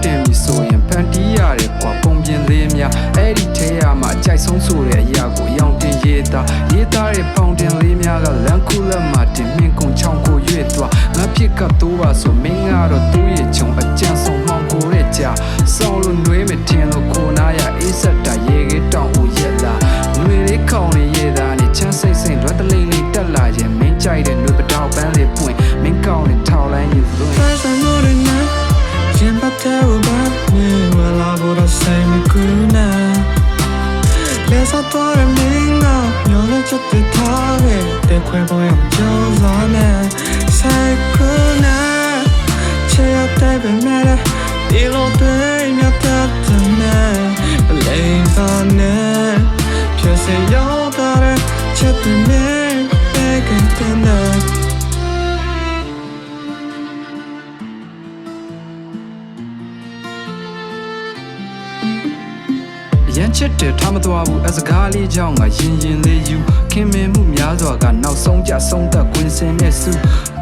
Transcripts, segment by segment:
တင်ပြီဆိုရင်ဖန်တီးရတယ်ကွာပုံပြင်သေးများအဲ့ဒီထဲရမှာကြိုက်ဆုံးဆိုတဲ့အရာကိုရောင်တင်ရေးသားတဲ့ပေါင်တင်လေးများကလမ်းခုလက်မှာတင်မြင့်ကုန်ချောင်းကိုရွေ့သွားငါဖြစ်ကပ်တိုးပါဆိုမင်းကတော့သူ့ရဲ့ချုံအကြံဆုံးမှောင်ကိုတဲ့ကြာဆောင်းလို့နှွေးမထင်လို့ကိုနာရအေးဆက်တာရေခဲတောင်ဦးရက်လာနှွေလေးခေါင်လေးရဲ့သားနဲ့ချမ်းစိတ်စိတ်လွတ်တလေးလေးတက်လာရင်မင်းကြိုက်တဲ့နှွေပတောက်ပန်းလေးပွင့်မင်းကောင်းတဲ့ထောက်လိုင်းယူလို့Jen pateo ba ni wala boda sai mi kuna Le sa tore minga nyo le chatte thage te khwe bo yam jo za ne sai kuna che ya te be me le di lo de nya ta ta ne le sa ne pye se yo ta re chatte me te kan te neရန်ချစ်တယ်ထားမသွားဘူးအစကားလေးကြောင့်ငါရင်လေးယူခင်မင်မှုများစွာကနောက်ဆုံးကြဆုံးသက်ကွင်းစင်နဲ့စု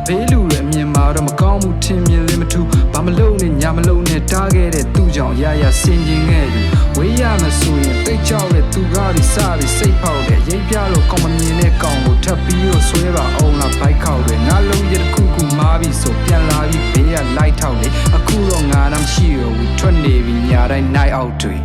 ဘေးလူရဲ့အမြင်မှာတော့မကောင်းမှုထင်မြင်လေးမထူးဘာမလုပ်နဲ့ညာမလုပ်နဲ့တားခဲ့တဲ့သူ့ကြောင့်ရရဆင်ကျင်ခဲ့ပြီဝေးရမယ်ဆိုရင်တိတ်ကြောက်တဲ့သူကားပြီးစားပြီးစိတ်ဖောက်တဲ့ရိပ်ပြလို့ကောင်းမမြင်တဲ့ကောင်ကိုထပ်ပြီးတော့ဆွဲပါအောင်လားဘိုက်ခေါက်တွေငါလုံးရတစ်ခုခုမားပြီးဆိုပြန်လာပြီးဘေးကလိုက်ထောက်လေအခုတော့ငါတော့မရှိတော့ဘူးထွက်နေပြီညာတိုင်း night out တွေ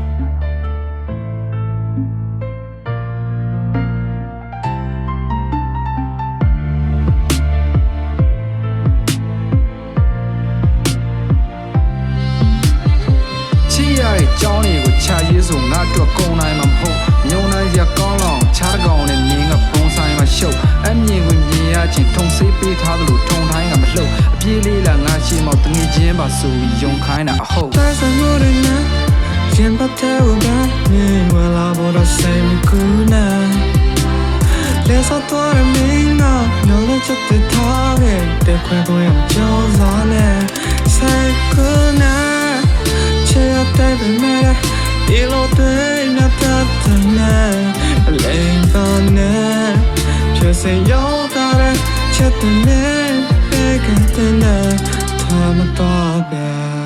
ကြောင်းတွေကိုချရေးဆိုငါတို့ကုန်နိုင်မှာမဟုတ်မြုံနိုင်ရကောင်းလောင်ချားကောင်နဲ့မြင်းကပုံဆိုင်မှာရှုပ်အမြင်ကိုမြင်ရချင်းထုံဆေးပေးထားသလိုထုံတိုင်းကမလှုပ်အပြေးလေးလာငါရှင်းမောက်တငယ်ချင်းပါဆိုပြီးယုံခိုင်းတာအဟုတ်တိုင်းစမိုးရနေရင်ပတ်တဲ့ဦးကမြင်ဝလာဘောတော့စိတ်မကူနာလဲစတော့မင်းကညလိုချက်တဲ့ထားတဲ့ခွဲကိုရကြောစားနေစိတ်ကူနာTe be me di lo de na ta ta na le ba ne pye se yo ta re chet ne pe ka te na tha ma ta be